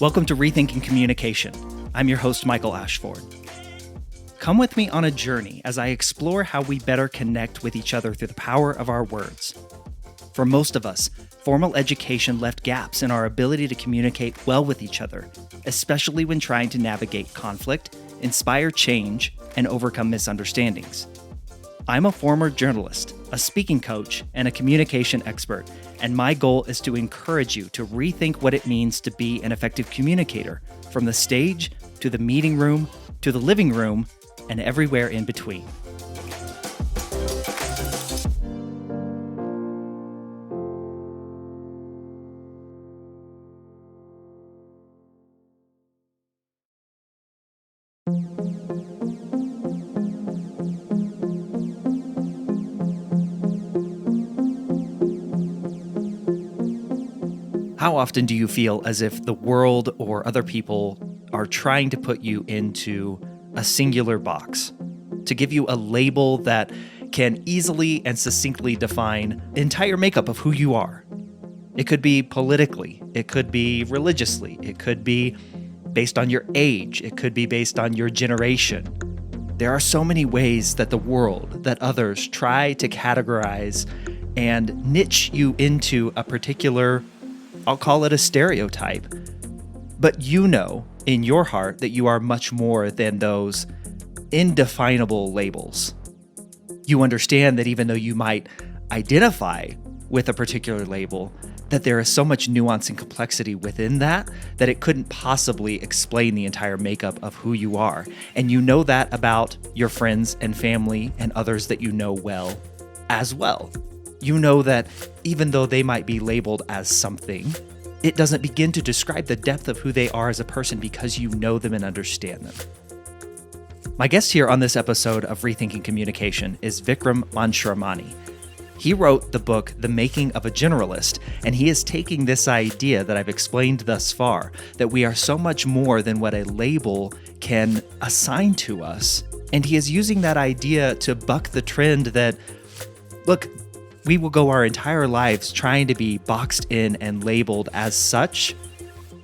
Welcome to Rethinking Communication. I'm your host, Michael Ashford. Come with me on a journey as I explore how we better connect with each other through the power of our words. For most of us, formal education left gaps in our ability to communicate well with each other, especially when trying to navigate conflict, inspire change, and overcome misunderstandings. I'm a former journalist, a speaking coach, and a communication expert, and my goal is to encourage you to rethink what it means to be an effective communicator, from the stage to the meeting room to the living room and everywhere in between. How often do you feel as if the world or other people are trying to put you into a singular box, to give you a label that can easily and succinctly define the entire makeup of who you are? It could be politically, it could be religiously, it could be based on your age, it could be based on your generation. There are so many ways that the world, that others try to categorize and niche you into a particular, I'll call it a stereotype. But you know in your heart that you are much more than those indefinable labels. You understand that even though you might identify with a particular label, that there is so much nuance and complexity within that it couldn't possibly explain the entire makeup of who you are. And you know that about your friends and family and others that you know well as well. You know that even though they might be labeled as something, it doesn't begin to describe the depth of who they are as a person because you know them and understand them. My guest here on this episode of Rethinking Communication is Vikram Mansharamani. He wrote the book, The Making of a Generalist, and he is taking this idea that I've explained thus far, that we are so much more than what a label can assign to us, and he is using that idea to buck the trend that, look, we will go our entire lives trying to be boxed in and labeled as such,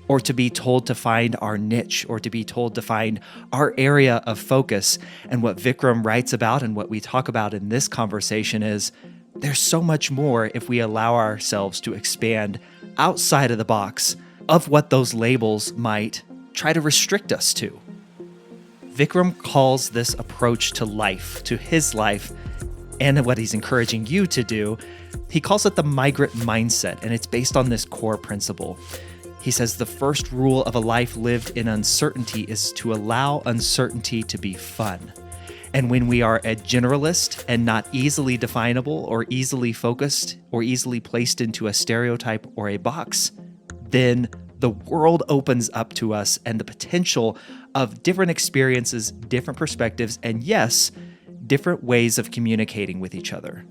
or to be told to find our niche, or to be told to find our area of focus. And what Vikram writes about and what we talk about in this conversation is there's so much more if we allow ourselves to expand outside of the box of what those labels might try to restrict us to. Vikram calls this approach to life, to his life, and what he's encouraging you to do, he calls it the migrant mindset, and it's based on this core principle. He says the first rule of a life lived in uncertainty is to allow uncertainty to be fun. And when we are a generalist and not easily definable or easily focused or easily placed into a stereotype or a box, then the world opens up to us and the potential of different experiences, different perspectives, and yes, different ways of communicating with each other.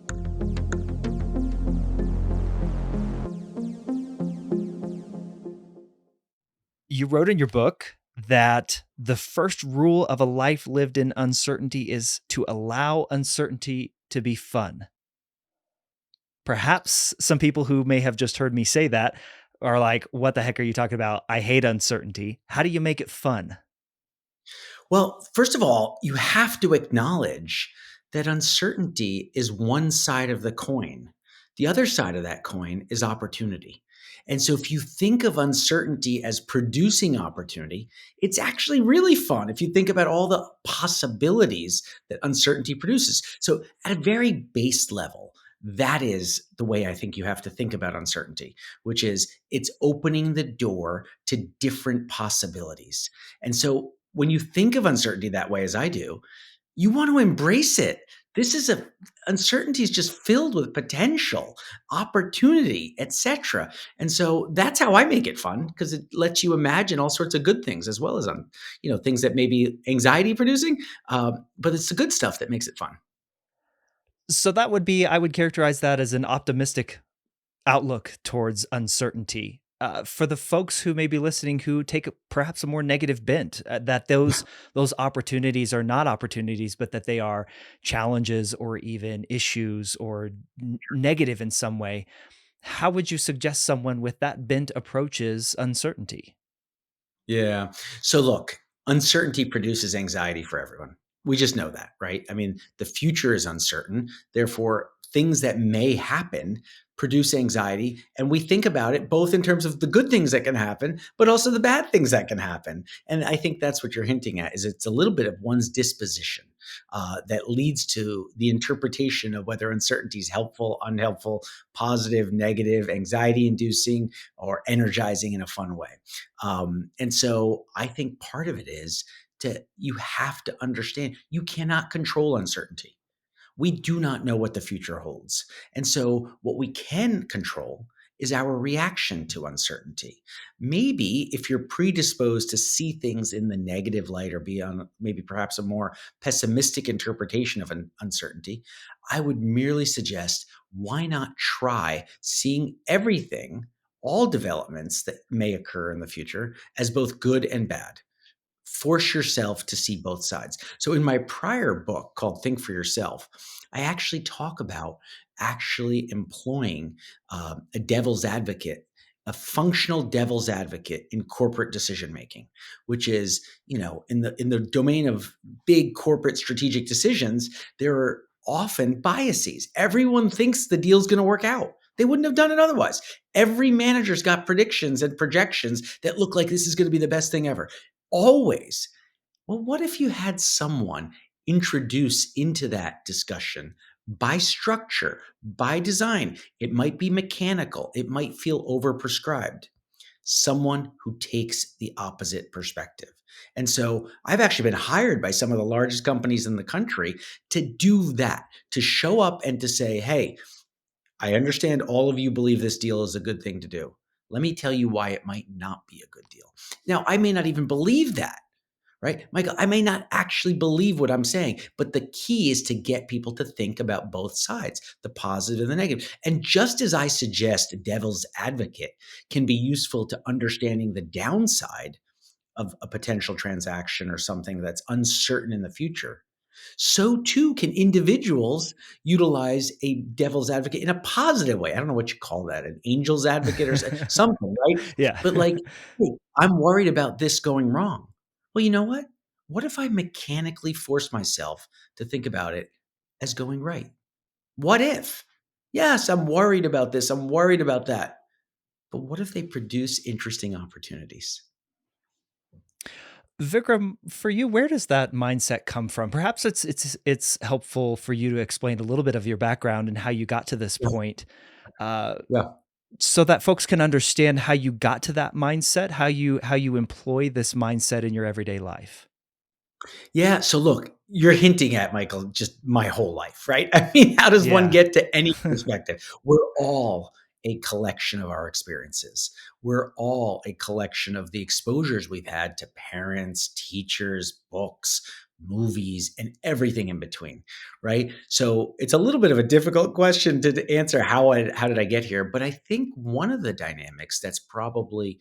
You wrote in your book that the first rule of a life lived in uncertainty is to allow uncertainty to be fun. Perhaps some people who may have just heard me say that are like, what the heck are you talking about? I hate uncertainty. How do you make it fun? Well, first of all, you have to acknowledge that uncertainty is one side of the coin. The other side of that coin is opportunity. And so if you think of uncertainty as producing opportunity, it's actually really fun if you think about all the possibilities that uncertainty produces. So at a very base level, that is the way I think you have to think about uncertainty, which is it's opening the door to different possibilities. And so when you think of uncertainty that way, as I do, you want to embrace it. Uncertainty is just filled with potential, opportunity, etc. And so that's how I make it fun, because it lets you imagine all sorts of good things as well as things that may be anxiety producing. But it's the good stuff that makes it fun. So that would be, I would characterize that as an optimistic outlook towards uncertainty. For the folks who may be listening who take perhaps a more negative bent, that those opportunities are not opportunities, but that they are challenges or even issues or negative in some way. How would you suggest someone with that bent approaches uncertainty? Yeah. So look, uncertainty produces anxiety for everyone. We just know that, right? I mean, the future is uncertain. Therefore, things that may happen produce anxiety. And we think about it both in terms of the good things that can happen, but also the bad things that can happen. And I think that's what you're hinting at is it's a little bit of one's disposition that leads to the interpretation of whether uncertainty is helpful, unhelpful, positive, negative, anxiety inducing, or energizing in a fun way. And so I think part of it is to you have to understand you cannot control uncertainty. We do not know what the future holds. And so what we can control is our reaction to uncertainty. Maybe if you're predisposed to see things in the negative light or be on maybe perhaps a more pessimistic interpretation of an uncertainty, I would merely suggest why not try seeing everything, all developments that may occur in the future, as both good and bad. Force yourself to see both sides. So in my prior book called Think for Yourself, I actually talk about actually employing a devil's advocate, a functional devil's advocate in corporate decision making, which is, in the domain of big corporate strategic decisions, there are often biases. Everyone thinks the deal's going to work out. They wouldn't have done it otherwise. Every manager's got predictions and projections that look like this is going to be the best thing ever. Always. Well, what if you had someone introduce into that discussion by structure, by design? It might be mechanical, it might feel overprescribed. Someone who takes the opposite perspective. And so I've actually been hired by some of the largest companies in the country to do that, to show up and to say, hey, I understand all of you believe this deal is a good thing to do. Let me tell you why it might not be a good deal. Now, I may not even believe that, right? Michael, I may not actually believe what I'm saying, but the key is to get people to think about both sides, the positive and the negative. And just as I suggest devil's advocate can be useful to understanding the downside of a potential transaction or something that's uncertain in the future, so too can individuals utilize a devil's advocate in a positive way. I don't know what you call that, an angel's advocate or something, right? Yeah. But like, hey, I'm worried about this going wrong. Well, you know what? What if I mechanically force myself to think about it as going right? What if? Yes, I'm worried about this. I'm worried about that. But what if they produce interesting opportunities? Vikram, for you, where does that mindset come from? Perhaps it's helpful for you to explain a little bit of your background and how you got to this Yeah. point, uh, Yeah. so that folks can understand how you got to that mindset, how you employ this mindset in your everyday life. Yeah. So look, you're hinting at, Michael, just my whole life, right? I mean, how does one Yeah. get to any perspective? We're all a collection of our experiences. We're all a collection of the exposures we've had to parents, teachers, books, movies, and everything in between, right? So it's a little bit of a difficult question to answer how did I get here? But I think one of the dynamics that's probably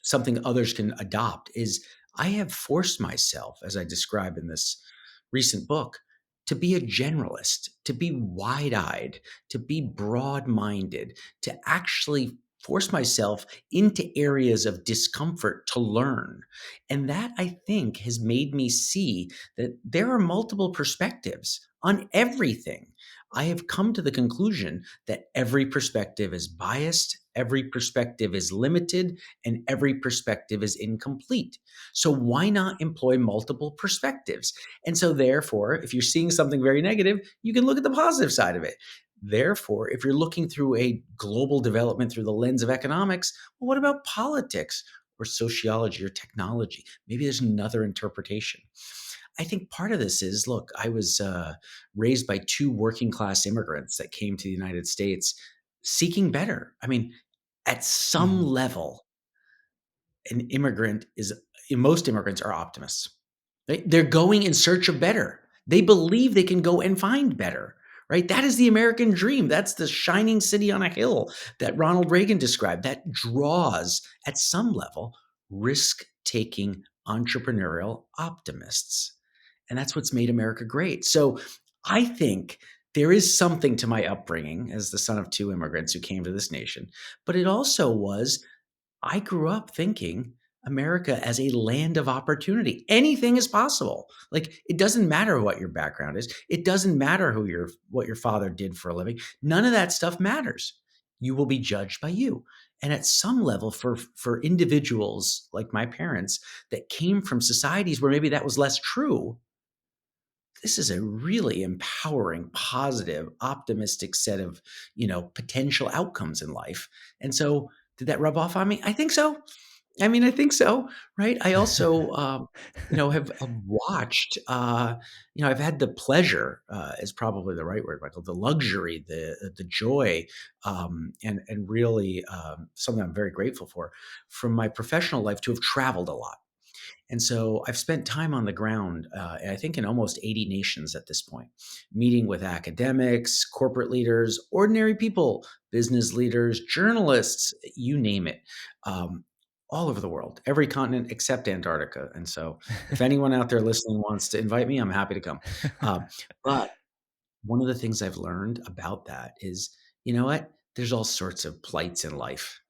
something others can adopt is I have forced myself, as I describe in this recent book, to be a generalist, to be wide eyed, to be broad minded, to actually force myself into areas of discomfort to learn. And that I think has made me see that there are multiple perspectives on everything. I have come to the conclusion that every perspective is biased, every perspective is limited, and every perspective is incomplete. So why not employ multiple perspectives? And so therefore, if you're seeing something very negative, you can look at the positive side of it. Therefore, if you're looking through a global development through the lens of economics, well, what about politics or sociology or technology? Maybe there's another interpretation. I think part of this is look, I was raised by two working class immigrants that came to the United States seeking better. I mean, at some Mhm. level, an immigrant is most immigrants are optimists. Right? They're going in search of better. They believe they can go and find better. Right? That is the American dream. That's the shining city on a hill that Ronald Reagan described. That draws, at some level, risk-taking entrepreneurial optimists. And that's what's made America great. So I think there is something to my upbringing as the son of two immigrants who came to this nation, but it also was I grew up thinking America as a land of opportunity. Anything is possible. Like, it doesn't matter what your background is. It doesn't matter what your father did for a living. None of that stuff matters. You will be judged by you. And at some level, for individuals like my parents that came from societies where maybe that was less true, this is a really empowering, positive, optimistic set of, potential outcomes in life. And so, did that rub off on me? I think so. I mean, I think so, right? I also, have watched, I've had the pleasure, is probably the right word, Michael, the luxury, the joy, and really, something I'm very grateful for from my professional life to have traveled a lot. And so I've spent time on the ground, I think in almost 80 nations at this point, meeting with academics, corporate leaders, ordinary people, business leaders, journalists, you name it, um, all over the world, every continent except Antarctica. And so if anyone out there listening wants to invite me, I'm happy to come. But one of the things I've learned about that is, you know what? There's all sorts of plights in life.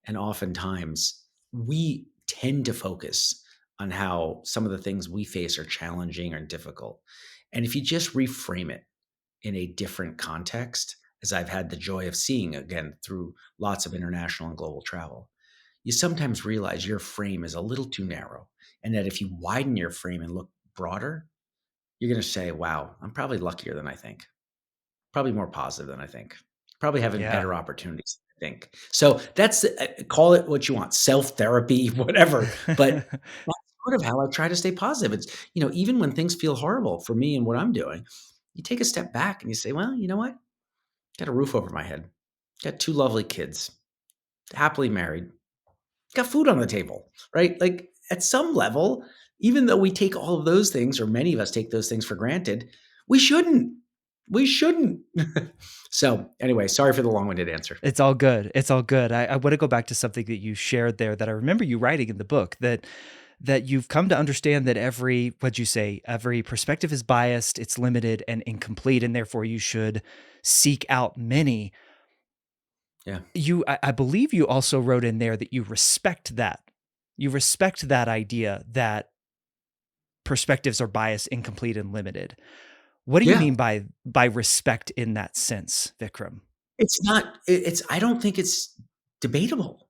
And oftentimes we tend to focus on how some of the things we face are challenging or difficult. And if you just reframe it in a different context, as I've had the joy of seeing again through lots of international and global travel, you sometimes realize your frame is a little too narrow. And that if you widen your frame and look broader, you're going to say, wow, I'm probably luckier than I think. Probably more positive than I think. Probably having Yeah. better opportunities, I think. So that's call it what you want, self-therapy, whatever, but that's sort of how I try to stay positive. It's, even when things feel horrible for me and what I'm doing, you take a step back and you say, "Well, you know what? Got a roof over my head. Got 2 lovely kids, happily married, got food on the table," right? Like, at some level, even though we take all of those things, or many of us take those things for granted, we shouldn't. We shouldn't. So, anyway, sorry for the long-winded answer. It's all good. It's all good. I want to go back to something that you shared there that I remember you writing in the book, that you've come to understand that what'd you say, every perspective is biased, it's limited and incomplete, and therefore you should seek out many. Yeah. I believe you also wrote in there that you respect that. You respect that idea that perspectives are biased, incomplete, and limited. What do you Yeah. mean by respect in that sense, Vikram? It's not it's I don't think it's debatable.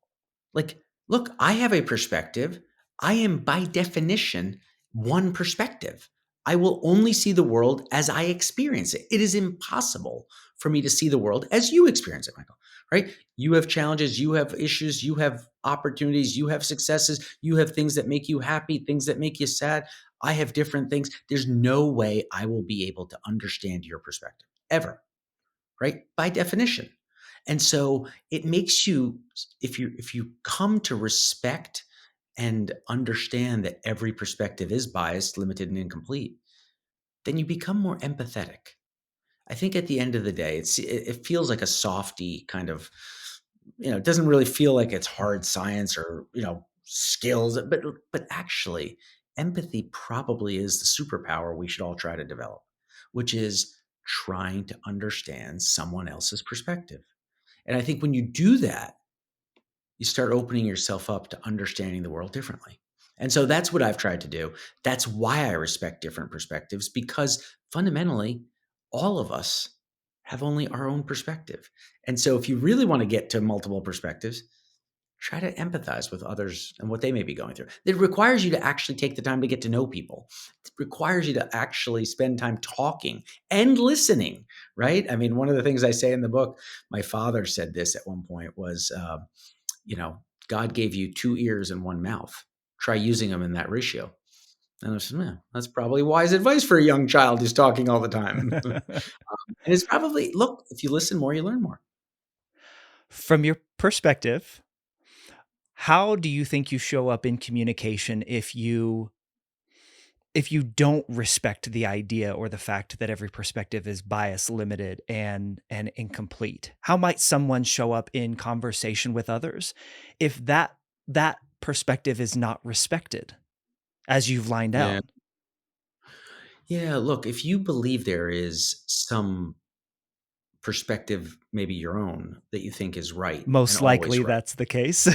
Like, look, I have a perspective. I am by definition one perspective. I will only see the world as I experience it. It is impossible for me to see the world as you experience it, Michael, right? You have challenges, you have issues, you have opportunities, you have successes, you have things that make you happy, things that make you sad. I have different things. There's no way I will be able to understand your perspective ever, right? By definition. And so it makes you, if you come to respect and understand that every perspective is biased, limited, and incomplete, then you become more empathetic. I think at the end of the day, it feels like a softy kind of, it doesn't really feel like it's hard science or, skills, but actually empathy probably is the superpower we should all try to develop, which is trying to understand someone else's perspective. And I think when you do that, you start opening yourself up to understanding the world differently. And so that's what I've tried to do. That's why I respect different perspectives, because fundamentally, all of us have only our own perspective. And so if you really want to get to multiple perspectives, try to empathize with others and what they may be going through. It requires you to actually take the time to get to know people. It requires you to actually spend time talking and listening, right? I mean, one of the things I say in the book, my father said this at one point was, you know, God gave you 2 ears and 1 mouth. Try using them in that ratio. And I said, "Yeah, that's probably wise advice for a young child who's talking all the time." And it's probably, look, if you listen more, you learn more. From your perspective, how do you think you show up in communication if you don't respect the idea or the fact that every perspective is biased, limited, and incomplete? How might someone show up in conversation with others if that perspective is not respected as you've lined Yeah. out? Yeah, look, if you believe there is some perspective, maybe your own, that you think is right and Most always likely right. that's the case.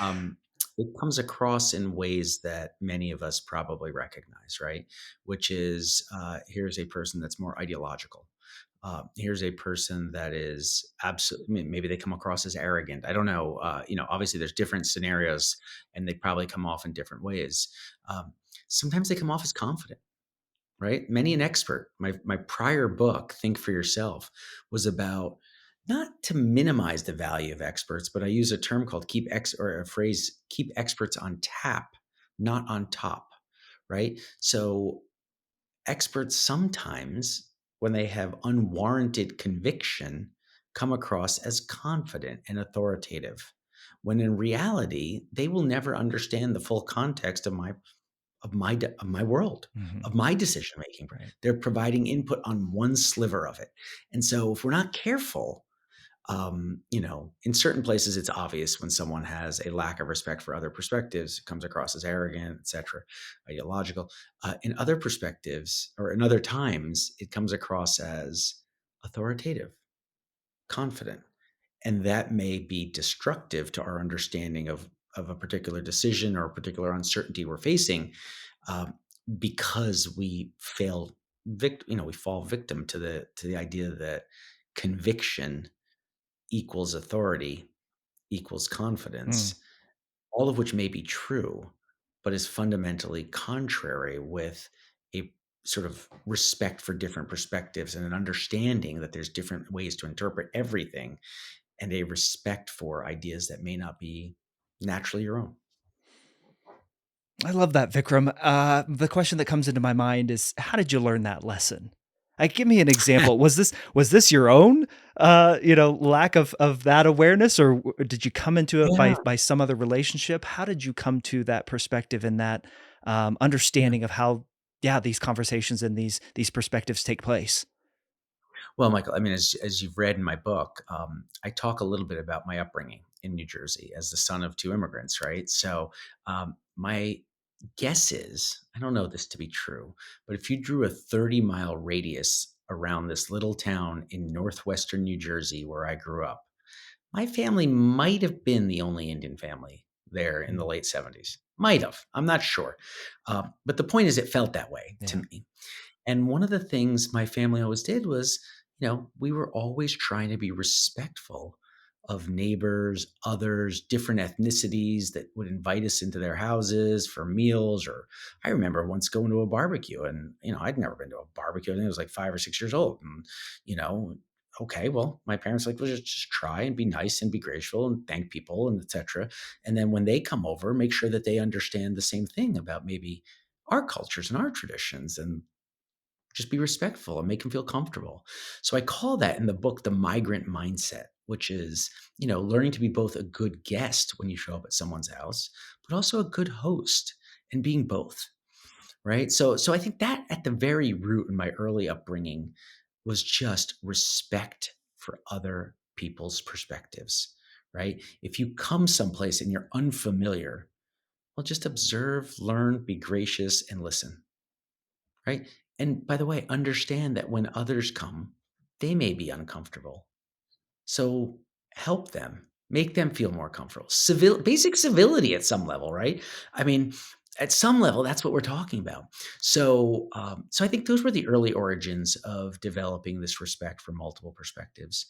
um, it comes across in ways that many of us probably recognize, right? Which is here's a person that's more ideological. Here's a person that is absolutely, maybe they come across as arrogant. I don't know. Obviously there's different scenarios and they probably come off in different ways. Um, Sometimes they come off as confident, right? Many an expert. My prior book, Think for Yourself, was about not to minimize the value of experts, but I use a term called or a phrase, keep experts on tap, not on top, right? So experts sometimes, when they have unwarranted conviction, come across as confident and authoritative, when in reality, they will never understand the full context of my world, Mhm. of my decision making. Right. They're providing input on one sliver of it. And so if we're not careful, in certain places it's obvious when someone has a lack of respect for other perspectives, it comes across as arrogant, etc., ideological. In other perspectives or in other times, it comes across as authoritative, confident, and that may be destructive to our understanding of a particular decision or a particular uncertainty we're facing, um, because we fall victim to the idea that conviction equals authority equals Mm. confidence, all of which may be true, but is fundamentally contrary with a sort of respect for different perspectives and an understanding that there's different ways to interpret everything, and a respect for ideas that may not be naturally your own. I love that, Vikram. The question that comes into my mind is, how did you learn that lesson? Like, give me an example. Was this your own, lack of that awareness, or did you come into it by Yeah, by some other relationship? How did you come to that perspective and that yeah. understanding of how, yeah, these conversations and these perspectives take place? Well, Michael, I mean, as you've read in my book, I talk a little bit about my upbringing in New Jersey as the son of two immigrants, right? So, my guess is, I don't know this to be true, but if you drew a 30-mile radius around this little town in northwestern New Jersey where I grew up, my family might have been the only Indian family there in the Mm. late 70s. Might have. I'm not sure. But the point is, it felt that way to Yeah. me. And one of the things my family always did was, we were always trying to be respectful of neighbors, others, different ethnicities that would invite us into their houses for meals. Or I remember once going to a barbecue and, I'd never been to a barbecue. I think I was like 5 or 6 years old. And, you know, okay, well, my parents like, well, just try and be nice and be graceful and thank people and etc. And then when they come over, make sure that they understand the same thing about maybe our cultures and our traditions, and just be respectful and make them feel comfortable. So I call that in the book the migrant mindset, which is, learning to be both a good guest when you show up at someone's house, but also a good host, and being both, right? So I think that at the very root in my early upbringing was just respect for other people's perspectives, right? If you come someplace and you're unfamiliar, well, just observe, learn, be gracious, and listen, right? And by the way, understand that when others come, they may be uncomfortable. So help them, make them feel more comfortable. Basic civility at some level, right? I mean, at some level, that's what we're talking about. So I think those were the early origins of developing this respect for multiple perspectives.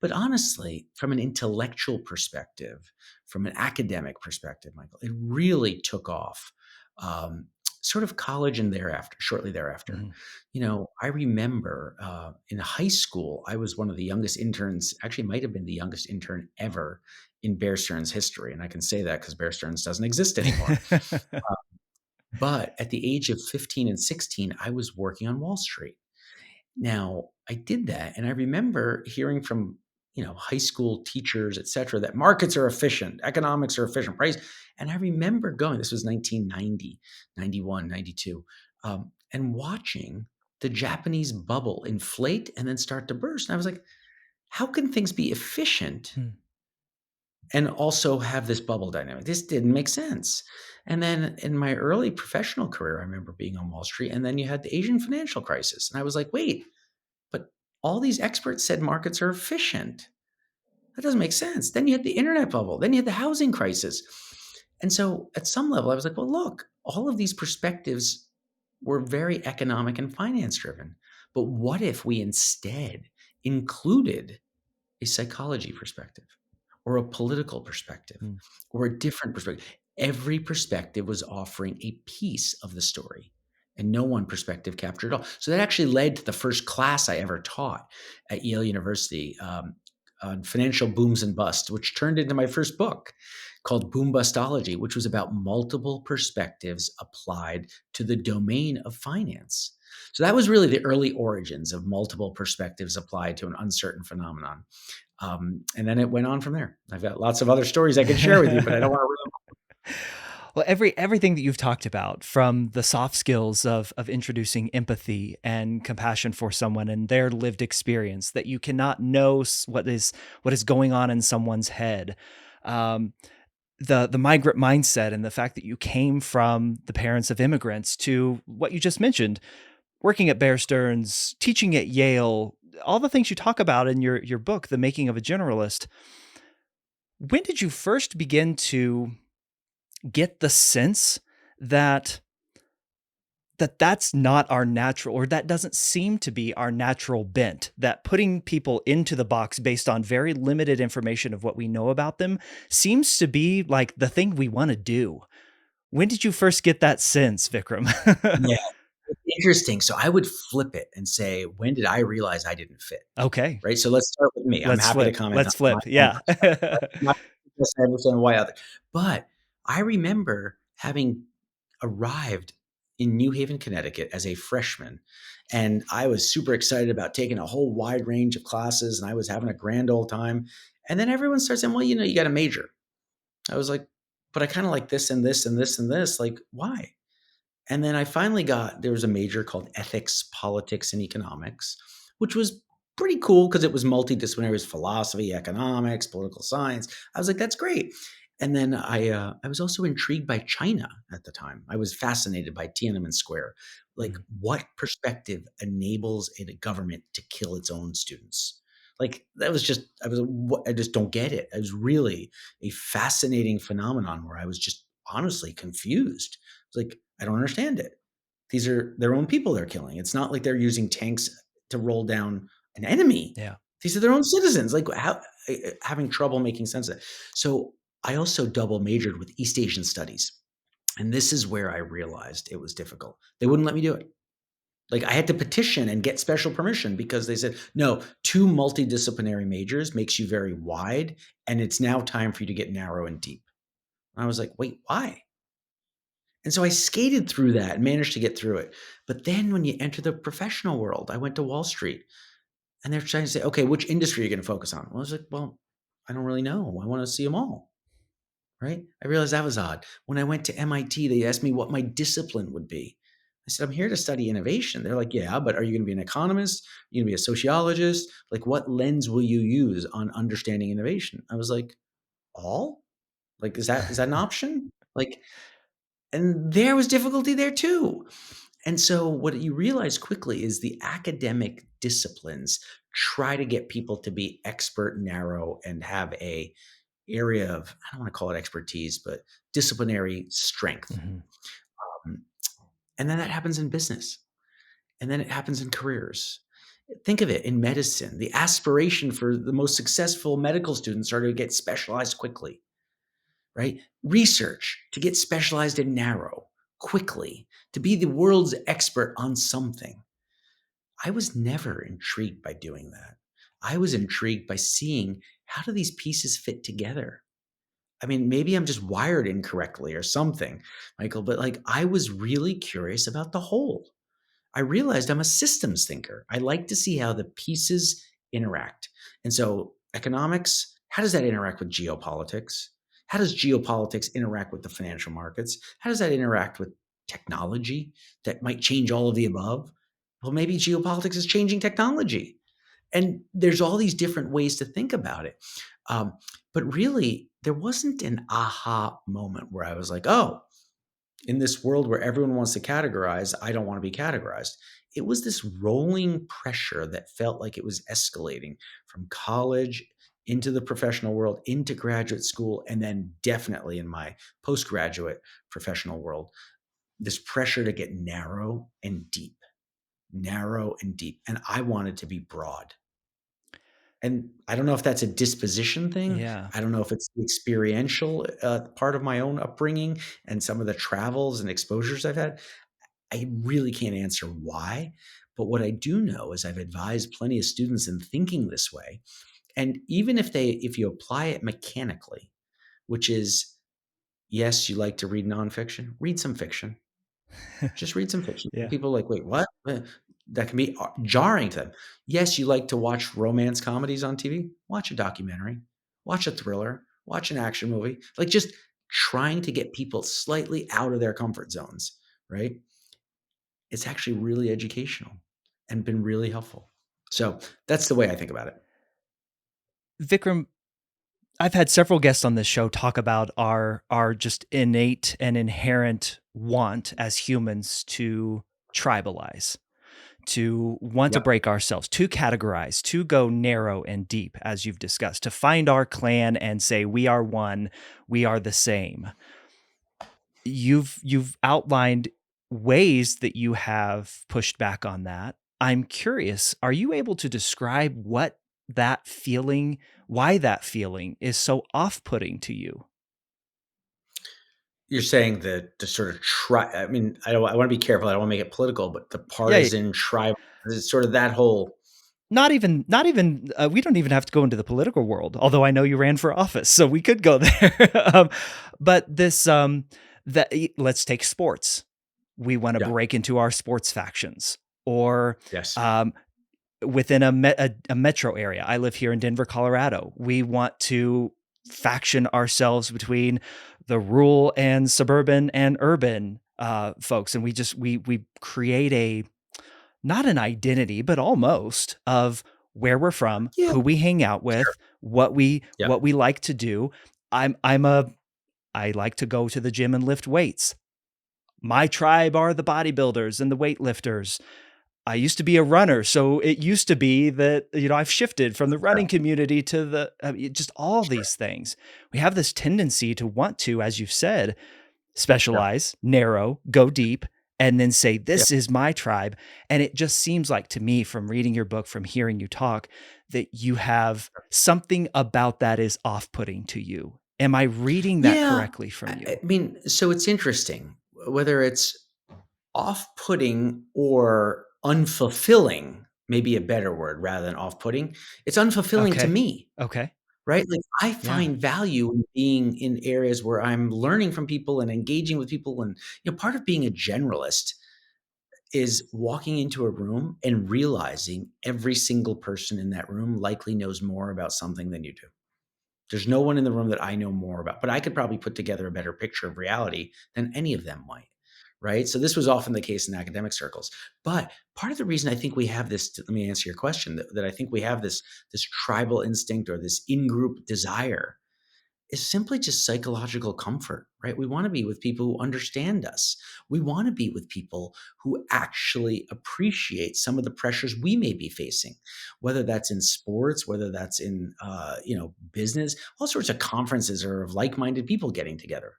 But honestly, from an intellectual perspective, from an academic perspective, Michael, it really took off. Um, Sort of college and thereafter, shortly thereafter. Mhm. I remember in high school, I was one of the youngest interns, actually, might have been the youngest intern ever in Bear Stearns history. And I can say that because Bear Stearns doesn't exist anymore. But at the age of 15 and 16, I was working on Wall Street. Now, I did that, and I remember hearing from, high school teachers, et cetera, that markets are efficient, economics are efficient, price. And I remember going, this was 1990, 91, 92, and watching the Japanese bubble inflate and then start to burst. And I was like, how can things be efficient Hmm. and also have this bubble dynamic? This didn't make sense. And then in my early professional career, I remember being on Wall Street, and then you had the Asian financial crisis. And I was like, wait, but all these experts said markets are efficient. That doesn't make sense. Then you had the internet bubble. Then you had the housing crisis. And so at some level, I was like, well, look, all of these perspectives were very economic and finance driven. But what if we instead included a psychology perspective or a political perspective Mm. or a different perspective? Every perspective was offering a piece of the story, and no one perspective captured it all. So that actually led to the first class I ever taught at Yale University, on financial booms and busts, which turned into my first book called Boom Bustology, which was about multiple perspectives applied to the domain of finance. So that was really the early origins of multiple perspectives applied to an uncertain phenomenon. And then it went on from there. I've got lots of other stories I could share with you, but I don't want to. Well, everything that you've talked about, from the soft skills of introducing empathy and compassion for someone and their lived experience, that you cannot know what is going on in someone's head. Um, the migrant mindset and the fact that you came from the parents of immigrants, to what you just mentioned, working at Bear Stearns, teaching at Yale, all the things you talk about in your book, The Making of a Generalist. When did you first begin to get the sense that that's not our natural, or that doesn't seem to be our natural bent, that putting people into the box based on very limited information of what we know about them seems to be like the thing we want to do? When did you first get that sense, Vikram? Yeah, it's interesting. So I would flip it and say, when did I realize I didn't fit? Okay, Right. So let's start with me. I'm let's happy to flip. comment on Let's my flip. own Yeah. perspective. Right? Not because I understand why other, but I remember having arrived in New Haven, Connecticut as a freshman. And I was super excited about taking a whole wide range of classes, and I was having a grand old time. And then everyone starts saying, well, you got a major. I was like, but I kind of like this and this and this and this. Like, why? And then I finally there was a major called ethics, politics, and economics, which was pretty cool because it was multidisciplinary. It was philosophy, economics, political science. I was like, that's great. And then I was also intrigued by China at the time. I was fascinated by Tiananmen Square. Like, Mm, what perspective enables a government to kill its own students? Like, that was just, I just don't get it. It was really a fascinating phenomenon where I was just honestly confused. It's like, I don't understand it. These are their own people they're killing. It's not like they're using tanks to roll down an enemy. yeah. These are their own citizens. Like, how, having trouble making sense of it. So I also double majored with East Asian studies. And this is where I realized it was difficult. They wouldn't let me do it. Like, I had to petition and get special permission because they said, no, two multidisciplinary majors makes you very wide. And it's now time for you to get narrow and deep. And I was like, wait, why? And so I skated through that and managed to get through it. But then when you enter the professional world, I went to Wall Street and they're trying to say, okay, which industry are you going to focus on? Well, I was like, well, I don't really know. I want to see them all. Right. I realized that was odd. When I went to MIT, they asked me what my discipline would be. I said, I'm here to study innovation. They're like, yeah, but are you going to be an economist? Are you going to be a sociologist? Like, what lens will you use on understanding innovation? I was like, all? Like, is that an option? Like, and there was difficulty there too. And so what you realize quickly is the academic disciplines try to get people to be expert, narrow, and have a area of, I don't want to call it expertise, but disciplinary strength. Mhm. Um, and then that happens in business. And then it happens in careers. Think of it in medicine. The aspiration for the most successful medical students are to get specialized quickly, right? Research, to get specialized and narrow quickly, to be the world's expert on something. I was never intrigued by doing that. I was intrigued by seeing, how do these pieces fit together? I mean, maybe I'm just wired incorrectly or something, Michael, but like, I was really curious about the whole. I realized I'm a systems thinker. I like to see how the pieces interact. And so, economics, how does that interact with geopolitics? How does geopolitics interact with the financial markets? How does that interact with technology that might change all of the above? Well, maybe geopolitics is changing technology. And there's all these different ways to think about it. Um, but really, there wasn't an aha moment where I was like, oh, in this world where everyone wants to categorize, I don't want to be categorized. It was this rolling pressure that felt like it was escalating from college into the professional world, into graduate school, and then definitely in my postgraduate professional world, this pressure to get narrow and deep, narrow and deep. And I wanted to be broad. And I don't know if that's a disposition thing. Yeah. I don't know if it's the experiential part of my own upbringing and some of the travels and exposures I've had. I really can't answer why. But what I do know is I've advised plenty of students in thinking this way. And even if you apply it mechanically, which is, yes, you like to read nonfiction, read some fiction. Just read some fiction. Yeah. People are like, "Wait, what?" That can be jarring to them. Yes, you like to watch romance comedies on TV? Watch a documentary, watch a thriller, watch an action movie. Like, just trying to get people slightly out of their comfort zones, right? It's actually really educational and been really helpful. So, that's the way I think about it. Vikram, I've had several guests on this show talk about our just innate and inherent want as humans to tribalize, to want to Yep. break ourselves, to categorize, to go narrow and deep, as you've discussed, to find our clan and say we are one, we are the same. You've outlined ways that you have pushed back on that. I'm curious, are you able to describe what that feeling, why that feeling is so off-putting to you? You're saying that the sort of I mean, I wanna be careful, I don't wanna make it political, but the Yeah, yeah. partisan tribal, it's sort of that whole. Not even we don't even have to go into the political world, although I know you ran for office, so we could go there. But this let's take sports. We want to Yeah. break into our sports factions, or Yes. um, within a metro area. I live here in Denver, Colorado. We want to faction ourselves between the rural and suburban and urban folks, and we create a, not an identity, but almost, of where we're from, Yeah, who we hang out sure. with, what we Yep. what we like to do. I like to go to the gym and lift weights. My tribe are the bodybuilders and the weightlifters. I used to be a runner, so it used to be that, I've shifted from the Sure, running community to just all sure. these things. We have this tendency to want to, as you've said, Yeah. specialize, narrow, go deep, and then say, Yep. this is my tribe. And it just seems like to me, from reading your book, from hearing you talk, that you have something about that is off putting to you. Am I reading that Yeah. correctly from I you? mean, so it's interesting whether it's off-putting or unfulfilling, maybe a better word rather than off-putting. It's unfulfilling to Okay. me, Okay. right? Like, I Yeah. find value in being in areas where I'm learning from people and engaging with people, and, part of being a generalist is walking into a room and realizing every single person in that room likely knows more about something than you do. There's no one in the room that I know more about, but I could probably put together a better picture of reality than any of them might. Right. So this was often the case in academic circles. But part of the reason I think we have this, let me answer your question, that I think we have this tribal instinct or this in-group desire is simply just psychological comfort, right? We want to be with people who understand us. We want to be with people who actually appreciate some of the pressures we may be facing, whether that's in sports, whether that's in business. All sorts of conferences are of like-minded people getting together.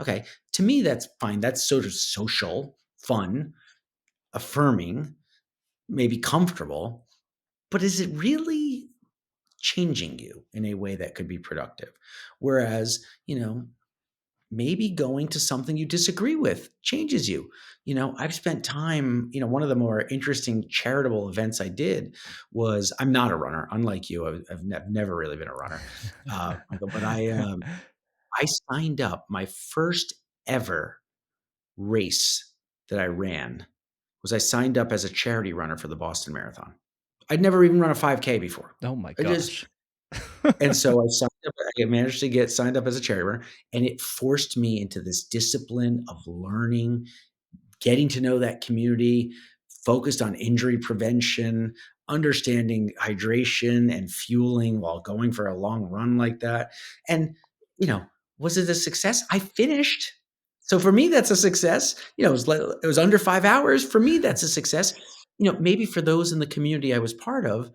Okay, to me that's fine. That's sort of social, fun, affirming, maybe comfortable. But is it really changing you in a way that could be productive? Whereas, maybe going to something you disagree with changes you. I've spent time, one of the more interesting charitable events I did was, I'm not a runner, unlike you. I've never really been a runner, Michael, but I signed up. My first ever race that I ran was, I signed up as a charity runner for the Boston Marathon. I'd never even run a 5K before. Oh my I just gosh. and so I signed up. I managed to get signed up as a charity runner, and it forced me into this discipline of learning, getting to know that community, focused on injury prevention, understanding hydration and fueling while going for a long run like that. And, you know, was it a success? I finished. So for me, that's a success. It was under 5 hours. For me, that's a success. Maybe for those in the community I was part of,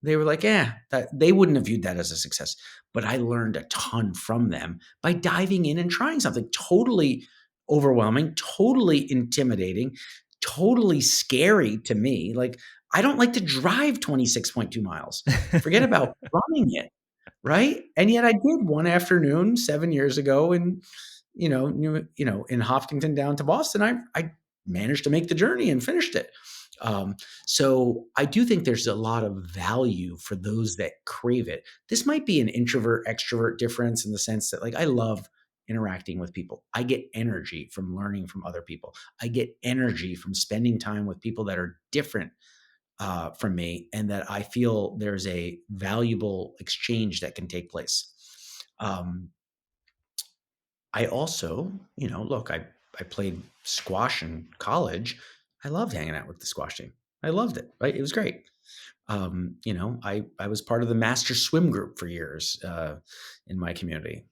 They were like, "Yeah," that they wouldn't have viewed that as a success. But I learned a ton from them by diving in and trying something totally overwhelming, totally intimidating, totally scary to me. Like, I don't like to drive 26.2 miles. Forget about running it, right? And yet I did one afternoon 7 years ago and, in Hopkinton down to Boston, I managed to make the journey and finished it. Um, so I do think there's a lot of value for those that crave it. This might be an introvert extrovert difference in the sense that, like, I love interacting with people. I get energy from learning from other people. I get energy from spending time with people that are different from me, and that I feel there's a valuable exchange that can take place. Um, I also, look, I played squash in college. I loved hanging out with the squash team. I loved it. Right, it was great. I was part of the master swim group for years in my community.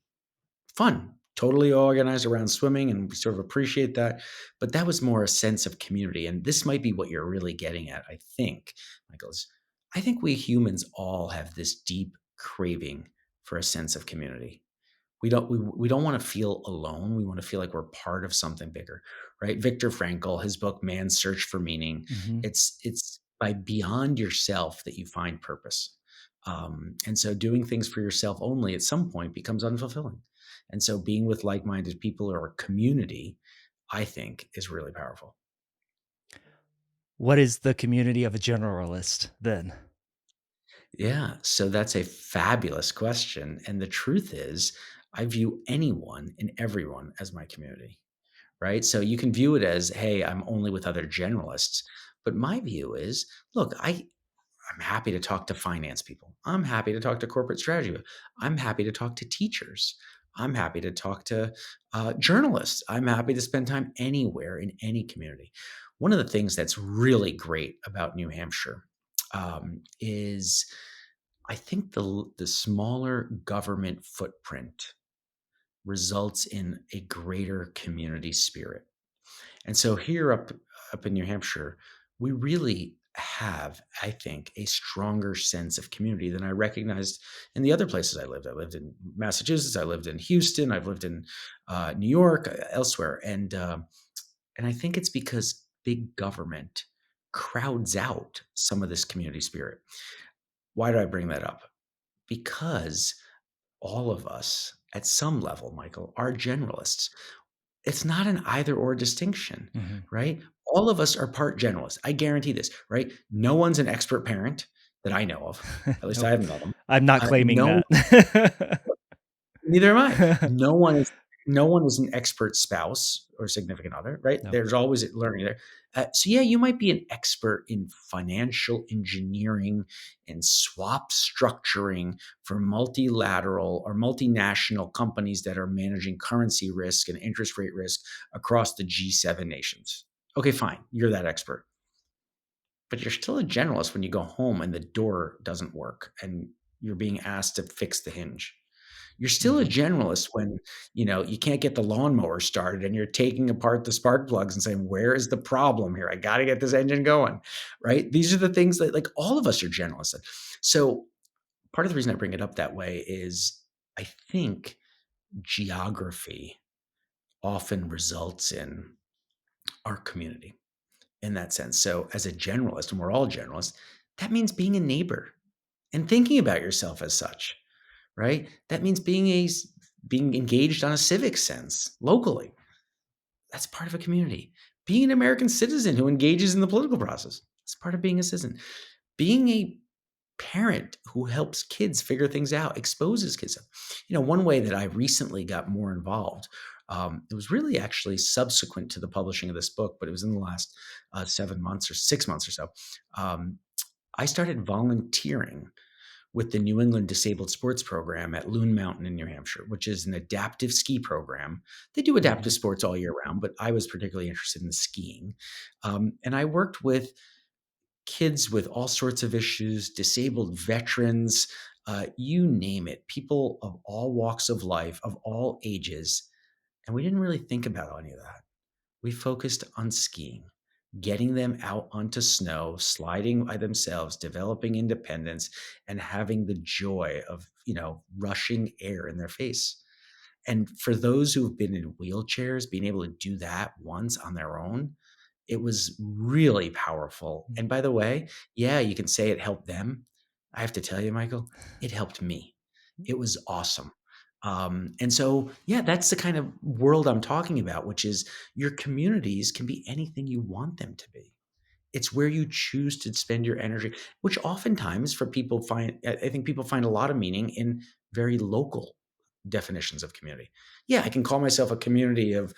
Fun, totally organized around swimming, and we sort of appreciate that. But that was more a sense of community, and this might be what you're really getting at. I think, Michael, is I think we humans all have this deep craving for a sense of community. We don't want to feel alone. We want to feel like we're part of something bigger, right? Viktor Frankl, his book Man's Search for Meaning, Mhm. it's by beyond yourself that you find purpose. And so doing things for yourself only at some point becomes unfulfilling. And so being with like-minded people or a community, I think, is really powerful. What is the community of a generalist then? Yeah, so that's a fabulous question. And the truth is, I view anyone and everyone as my community. Right? So you can view it as, hey, I'm only with other generalists. But my view is, look, I'm happy to talk to finance people. I'm happy to talk to corporate strategy people. I'm happy to talk to teachers. I'm happy to talk to journalists. I'm happy to spend time anywhere in any community. One of the things that's really great about New Hampshire is I think the smaller government footprint results in a greater community spirit. And so here up in New Hampshire, we really have, I think, a stronger sense of community than I recognized in the other places I lived. I lived in Massachusetts, I lived in Houston, I've lived in New York, elsewhere, and I think it's because big government crowds out some of this community spirit. Why do I bring that up? Because all of us, at some level, Michael, are generalists. It's not an either or distinction, Mhm. right? All of us are part generalists. I guarantee this, right? No one's an expert parent that I know of. At least I Nope. haven't met them. I'm not claiming No, that. neither am I. No one is an expert spouse or significant other, right? Nope. There's always learning there. So yeah, you might be an expert in financial engineering and swap structuring for multilateral or multinational companies that are managing currency risk and interest rate risk across the G7 nations. Okay, fine. You're that expert. But you're still a generalist when you go home and the door doesn't work and you're being asked to fix the hinge. You're still a Mhm. generalist when, you can't get the lawnmower started and you're taking apart the spark plugs and saying, "Where is the problem here? I gotta get this engine going." Right? These are the things that, like, all of us are generalists in. So, part of the reason I bring it up that way is I think geography often results in our community in that sense. So, as a generalist, and we're all generalists, that means being a neighbor and thinking about yourself as such, right? That means being engaged on a civic sense locally. That's part of a community. Being an American citizen who engages in the political process. That's part of being a citizen. Being a parent who helps kids figure things out, exposes kids. One way that I recently got more involved, it was really actually subsequent to the publishing of this book, but it was in the last 7 months or 6 months or so. Um, I started volunteering with the New England Disabled Sports Program at Loon Mountain in New Hampshire, which is an adaptive ski program. They do adaptive Mhm. sports all year round, but I was particularly interested in the skiing. And I worked with kids with all sorts of issues, disabled veterans, you name it, people of all walks of life, of all ages. And we didn't really think about any of that. We focused on skiing. getting them out onto snow, sliding by themselves, developing independence, and having the joy of, rushing air in their face. And for those who've been in wheelchairs, being able to do that once on their own, it was really powerful. And by the way, yeah, you can say it helped them. I have to tell you, Michael, it helped me. It was awesome. And so, yeah, that's the kind of world I'm talking about, which is your communities can be anything you want them to be. It's where you choose to spend your energy, which oftentimes for people I think people find a lot of meaning in very local definitions of community. Yeah, I can call myself a community of,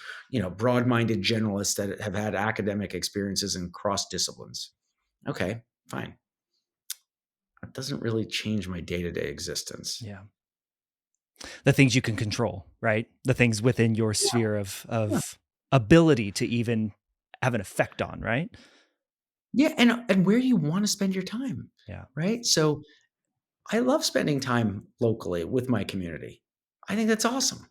broad-minded generalists that have had academic experiences in cross disciplines. Okay, fine. That doesn't really change my day-to-day existence. Yeah. The things you can control, right? The things within your sphere of Yeah. ability to even have an effect on, right? Yeah, and where you want to spend your time, Yeah. right? So I love spending time locally with my community. I think that's awesome.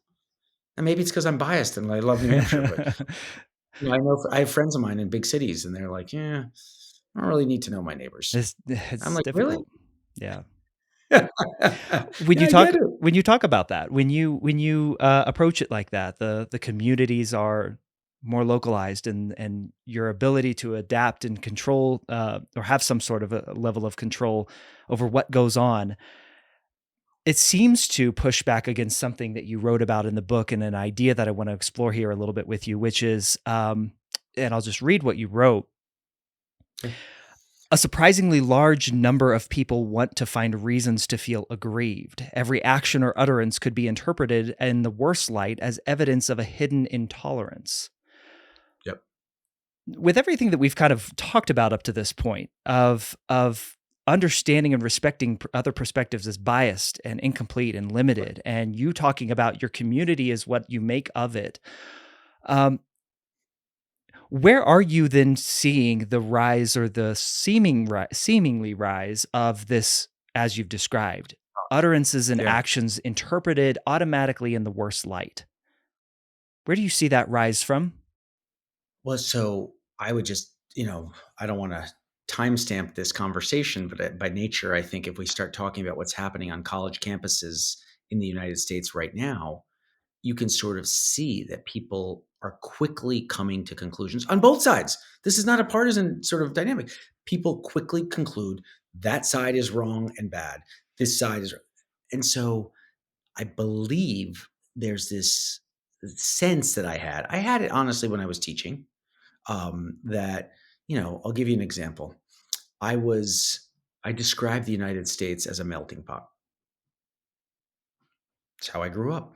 And maybe it's because I'm biased and I love New Hampshire, but I know I have friends of mine in big cities, and they're like, "Yeah, I don't really need to know my neighbors." I'm It's like, "Really?" difficult. Yeah. Yeah, I get it. When you talk about that, when you approach it like that, the communities are more localized, and your ability to adapt and control, or have some sort of a level of control over what goes on, it seems to push back against something that you wrote about in the book, and an idea that I want to explore here a little bit with you, which is, and I'll just read what you wrote. Okay. A surprisingly large number of people want to find reasons to feel aggrieved. Every action or utterance could be interpreted in the worst light as evidence of a hidden intolerance. Yep. With everything that we've kind of talked about up to this point of understanding and respecting other perspectives as biased and incomplete and Right. limited, and you talking about your community is what you make of it. Um, Where are you then seeing the rise, or the seemingly rise of this, as you've described, utterances and Yeah. actions interpreted automatically in the worst light? Where do you see that rise from? Well, so I would just, I don't wanna timestamp this conversation, but, by nature, I think if we start talking about what's happening on college campuses in the United States right now, you can sort of see that people are quickly coming to conclusions on both sides. This is not a partisan sort of dynamic. People quickly conclude that side is wrong and bad. This side is, and so I believe there's this sense that I had. I had it honestly when I was teaching. That I'll give you an example. I was I described the United States as a melting pot. It's how I grew up.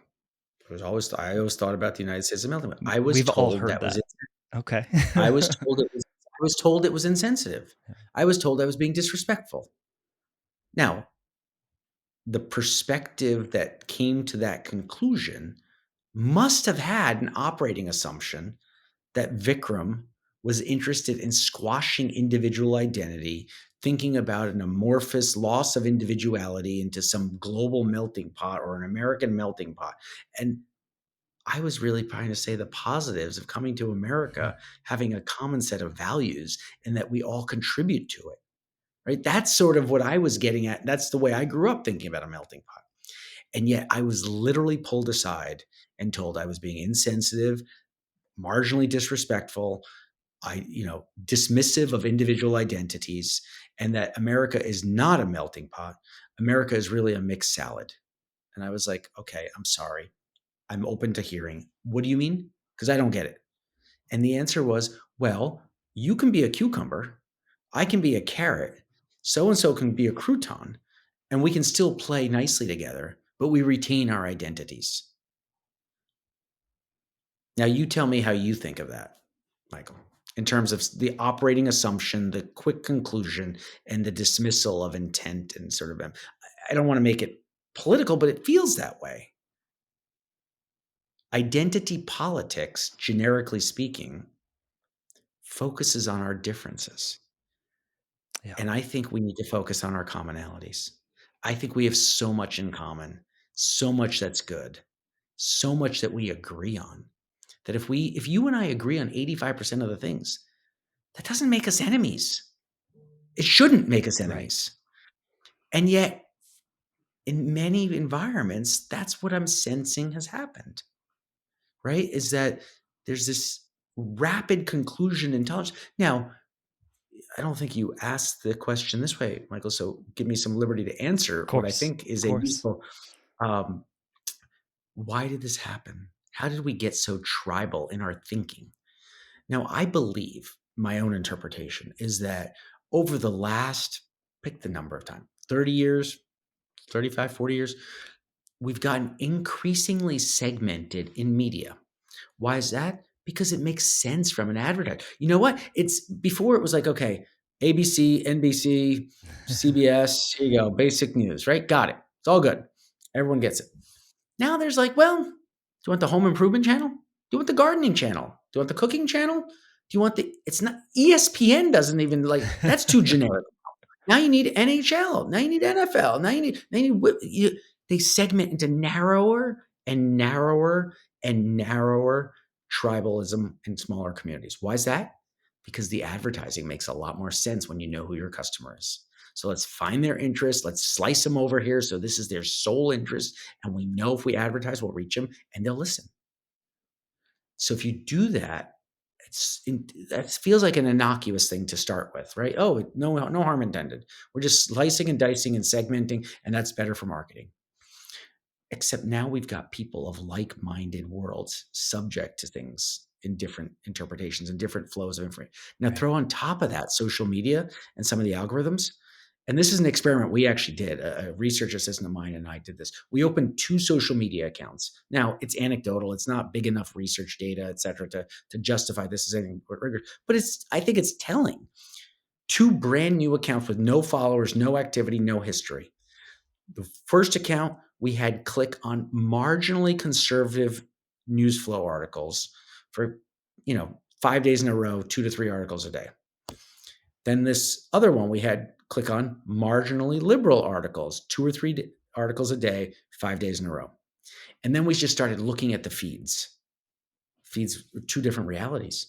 I always thought about the United States as a melting pot. I was We've all told heard that was that. Okay. I was told it was insensitive. I was told I was being disrespectful. Now, the perspective that came to that conclusion must have had an operating assumption that Vikram was interested in squashing individual identity, thinking about an amorphous loss of individuality into some global melting pot or an American melting pot. And I was really trying to say the positives of coming to America, having a common set of values, and that we all contribute to it, right? That's sort of what I was getting at. That's the way I grew up thinking about a melting pot. And yet I was literally pulled aside and told I was being insensitive, marginally disrespectful, dismissive of individual identities, and that America is not a melting pot. America is really a mixed salad. And I was like, okay, I'm sorry. I'm open to hearing. What do you mean? Because I don't get it. And the answer was, well, you can be a cucumber, I can be a carrot, so and so can be a crouton, and we can still play nicely together, but we retain our identities. Now, you tell me how you think of that, Michael, in terms of the operating assumption, the quick conclusion, and the dismissal of intent and sort of, I don't want to make it political, but it feels that way. Identity politics, generically speaking, focuses on our differences. Yeah. And I think we need to focus on our commonalities. I think we have so much in common, so much that's good, so much that we agree on. That if you and I agree on 85% of the things, That doesn't make us enemies. It shouldn't make us Right. enemies. And yet, in many environments, that's what I'm sensing has happened, right? Is that there's this rapid conclusion intelligence. Now, I don't think you asked the question this way, Michael. So give me some liberty to answer what I think Of is a course. useful. Um, why did this happen? How did we get so tribal in our thinking? Now, I believe my own interpretation is that over the last, pick the number of time, 30 years, 35, 40 years, we've gotten increasingly segmented in media. Why is that? Because it makes sense from an advertiser. You know what? It's before it was like, okay, ABC, NBC, CBS, here you go, basic news, right? Got it. It's all good. Everyone gets it. Now there's like, well, do you want the home improvement channel? Do you want the gardening channel? Do you want the cooking channel? Do you want it's not ESPN doesn't even like that's too generic. Now you need NHL. Now you need NFL. They segment into narrower and narrower and narrower tribalism in smaller communities. Why is that? Because the advertising makes a lot more sense when you know who your customer is. So let's find their interest. Let's slice them over here. So this is their sole interest. And we know if we advertise, we'll reach them and they'll listen. So if you do that, that feels like an innocuous thing to start with, right? Oh, no harm intended. We're just slicing and dicing and segmenting, and that's better for marketing. Except now we've got people of like-minded worlds subject to things in different interpretations and different flows of information. Now Right. throw on top of that social media and some of the algorithms. And this is an experiment we actually did. A research assistant of mine and I did this. We opened 2 social media accounts. Now it's anecdotal. It's not big enough research data, et cetera, to justify this as anything but rigorous. But I think it's telling. 2 brand new accounts with no followers, no activity, no history. The first account, we had click on marginally conservative news flow articles for, 5 days in a row, 2 to 3 articles a day. Then this other one, we had click on marginally liberal articles, 2 or 3 articles a day, 5 days in a row. And then we just started looking at the feeds. Feeds were 2 different realities.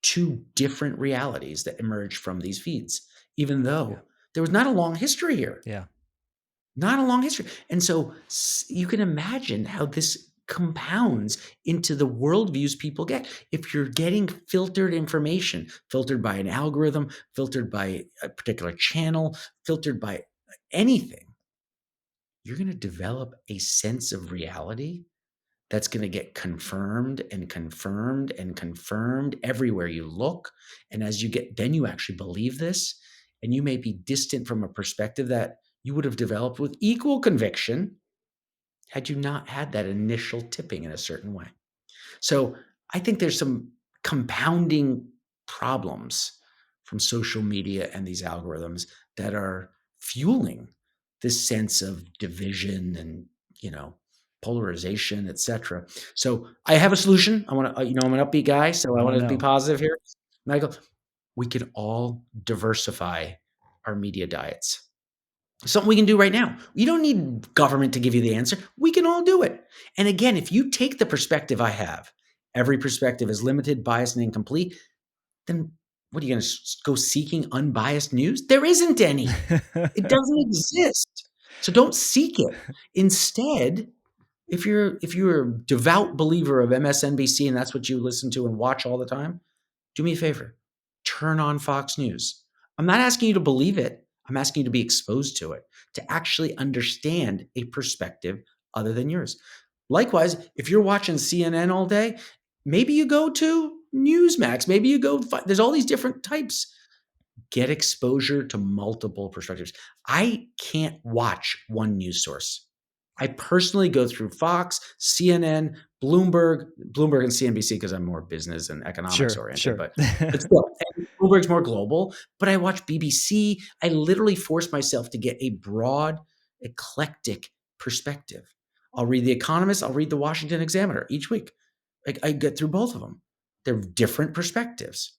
2 different realities that emerged from these feeds, even though there was not a long history here. Yeah. Not a long history. And so you can imagine how this compounds into the worldviews people get. If you're getting filtered information, filtered by an algorithm, filtered by a particular channel, filtered by anything, you're going to develop a sense of reality that's going to get confirmed and confirmed and confirmed everywhere you look. And as you get, then you actually believe this, and you may be distant from a perspective that you would have developed with equal conviction had you not had that initial tipping in a certain way. So I think there's some compounding problems from social media and these algorithms that are fueling this sense of division and, polarization, etc. So I have a solution. I want to, I'm an upbeat guy, so I Want to want to be know. positive here. Michael, we could all diversify our media diets. Something we can do right now. You don't need government to give you the answer. We can all do it. And again, if you take the perspective I have, every perspective is limited, biased, and incomplete, then what are you going to go seeking unbiased news? There isn't any. It doesn't exist. So don't seek it. Instead, if you're a devout believer of MSNBC and that's what you listen to and watch all the time, do me a favor. Turn on Fox News. I'm not asking you to believe it. I'm asking you to be exposed to it, to actually understand a perspective other than yours. Likewise, if you're watching CNN all day, maybe you go to Newsmax. Maybe you go, there's all these different types. Get exposure to multiple perspectives. I can't watch one news source. I personally go through Fox, CNN, Bloomberg and CNBC because I'm more business and economics Sure. oriented, Sure. but still, and Bloomberg's more global. But I watch BBC. I literally force myself to get a broad, eclectic perspective. I'll read The Economist. I'll read The Washington Examiner each week. I get through both of them. They're different perspectives.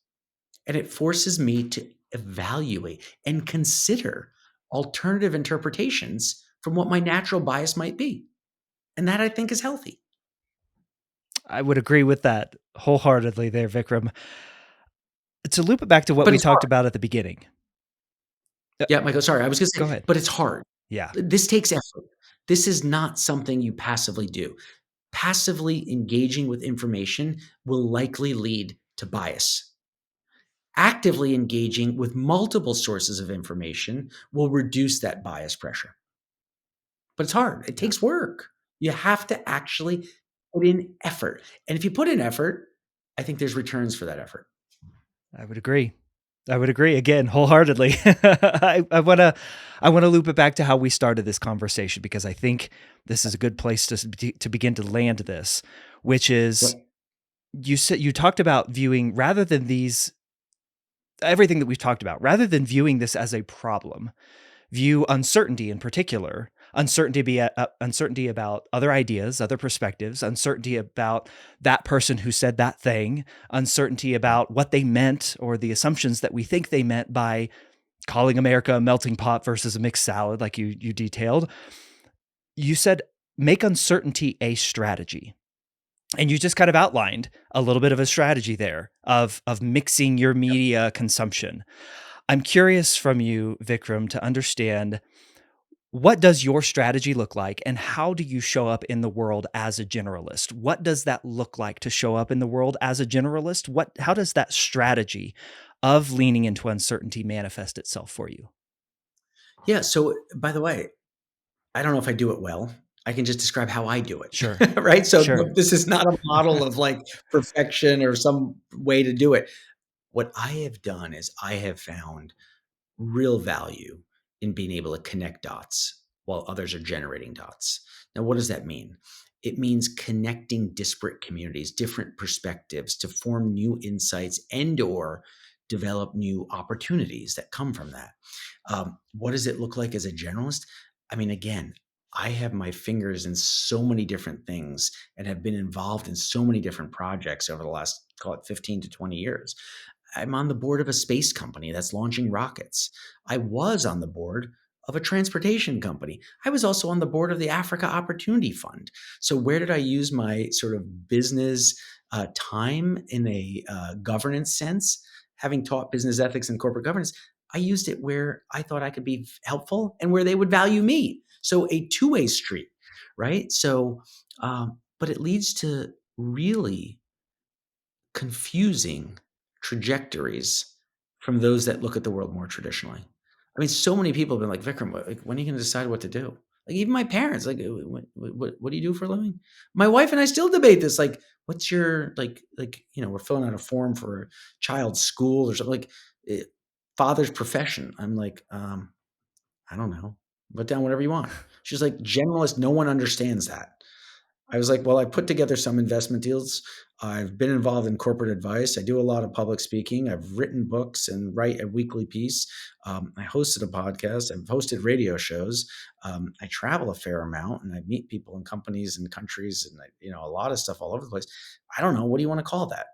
And it forces me to evaluate and consider alternative interpretations from what my natural bias might be. And that I think is healthy. I would agree with that wholeheartedly there, Vikram. To loop it back to what But we it's talked hard. about at the beginning. Uh, Yeah, Michael, sorry. I was gonna Go say, ahead. but it's hard. Yeah, This takes effort. This is not something you passively do. Passively engaging with information will likely lead to bias. Actively engaging with multiple sources of information will reduce that bias pressure. But it's hard. It yeah, takes work. You have to actually put in effort. And if you put in effort, I think there's returns for that effort. I would agree. I would agree again wholeheartedly. I wanna loop it back to how we started this conversation because I think this is a good place to begin to land this, which is Yep. you talked about viewing rather than these everything that we've talked about, rather than viewing this as a problem, view uncertainty in particular, uncertainty about other ideas, other perspectives, uncertainty about that person who said that thing, uncertainty Yeah. about what they meant or the assumptions that we think they meant by calling America a melting pot versus a mixed salad, like you detailed. You said make uncertainty a strategy. And you just kind of outlined a little bit of a strategy there of mixing your Yep. media consumption. I'm curious from you, Vikram, to understand what does your strategy look like and how do you show up in the world as a generalist? What does that look like to show up in the world as a generalist? How does that strategy of leaning into uncertainty manifest itself for you? Yeah. So, by the way, I don't know if I do it well. I can just describe how I do it, Sure. right? So Sure. this is not a model of like perfection or some way to do it. What I have done is I have found real value in being able to connect dots while others are generating dots. Now, what does that mean? It means connecting disparate communities, different perspectives to form new insights and or develop new opportunities that come from that. What does it look like as a generalist? I mean, again, I have my fingers in so many different things and have been involved in so many different projects over the last, call it 15 to 20 years. I'm on the board of a space company that's launching rockets. I was on the board of a transportation company. I was also on the board of the Africa Opportunity Fund. So, where did I use my sort of business time in a governance sense? Having taught business ethics and corporate governance, I used it where I thought I could be helpful and where they would value me. So, a two-way street, right? So, but it leads to really confusing trajectories from those that look at the world more traditionally. I mean, so many people have been like, Vikram, like, when are you going to decide what to do? Like, even my parents, like, what do you do for a living? My wife and I still debate this. Like, what's your, we're filling out a form for a child's school or something like father's profession. I'm like, I don't know. Put down whatever you want. She's like, generalist, no one understands that. I was like, well, I put together some investment deals. I've been involved in corporate advice. I do a lot of public speaking. I've written books and write a weekly piece. I hosted a podcast. I've hosted radio shows. I travel a fair amount and I meet people in companies and countries and a lot of stuff all over the place. I don't know. What do you want to call that?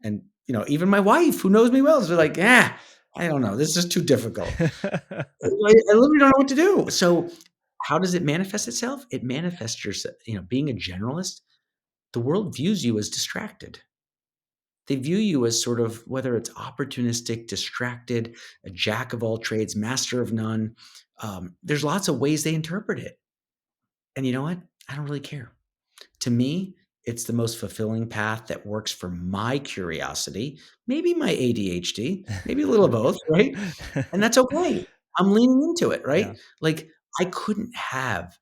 And even my wife, who knows me well, is like, yeah, I don't know. This is too difficult. I literally don't know what to do. So, how does it manifest itself? It manifests yourself, being a generalist, the world views you as distracted. They view you as sort of whether it's opportunistic, distracted, a jack of all trades, master of none. There's lots of ways they interpret it. And you know what? I don't really care. To me, it's the most fulfilling path that works for my curiosity, maybe my ADHD, maybe a little of both, right? And that's okay. I'm leaning into it, Yeah. right? Like, I couldn't have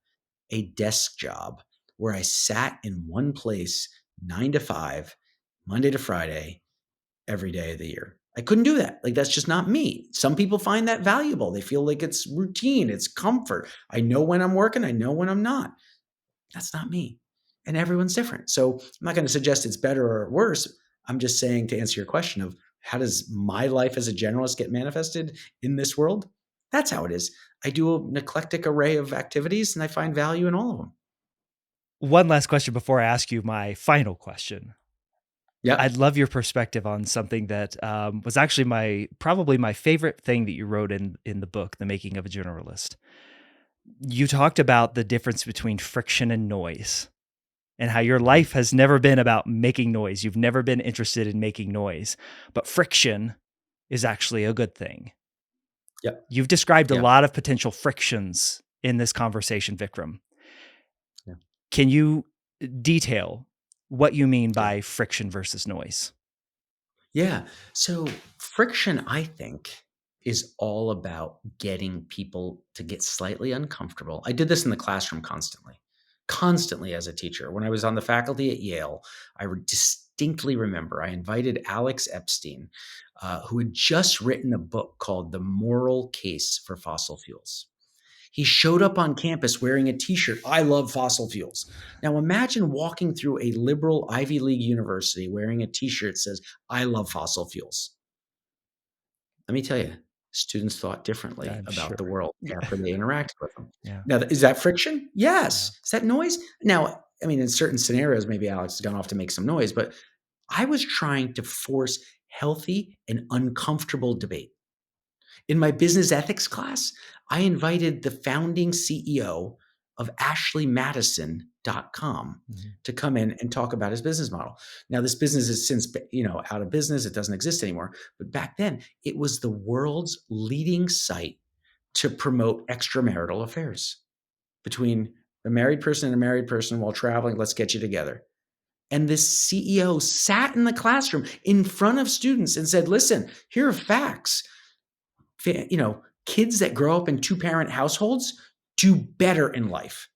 a desk job where I sat in one place 9 to 5, Monday to Friday, every day of the year. I couldn't do that. Like, that's just not me. Some people find that valuable. They feel like it's routine, it's comfort. I know when I'm working, I know when I'm not. That's not me. And everyone's different. So I'm not going to suggest it's better or worse. I'm just saying, to answer your question of how does my life as a generalist get manifested in this world? That's how it is. I do an eclectic array of activities and I find value in all of them. One last question before I ask you my final question. I'd Yep. love your perspective on something that was actually probably my favorite thing that you wrote in the book, The Making of a Generalist. You talked about the difference between friction and noise. and how your Mhm. life has never been about making noise. You've never been interested in making noise, but friction is actually a good thing. Yep. You've described a Yep. lot of potential frictions in this conversation, Vikram. Yeah. Can you detail what you mean Yeah. by friction versus noise? Yeah. So friction, I think, is all about getting people to get slightly uncomfortable. I did this in the classroom constantly as a teacher. When I was on the faculty at Yale, distinctly remember I invited Alex Epstein, who had just written a book called The Moral Case for Fossil Fuels. He showed up on campus wearing a t-shirt, "I love fossil fuels." Now imagine walking through a liberal Ivy League university wearing a t-shirt that says, "I love fossil fuels." Let me tell you, students thought differently I'm about sure. the world after they interacted with them. Yeah. Now, is that friction? Yeah. Yes. Is that noise? Now, I mean, in certain scenarios, maybe Alex has gone off to make some noise, but I was trying to force healthy and uncomfortable debate. In my business ethics class, I invited the founding CEO of ashleymadison.com Mhm. to come in and talk about his business model. Now, this business is since, out of business. It doesn't exist anymore. But back then, it was the world's leading site to promote extramarital affairs between a married person and a married person while traveling. Let's get you together. And this CEO sat in the classroom in front of students and said, "Listen, here are facts. Kids that grow up in two-parent households do better in life.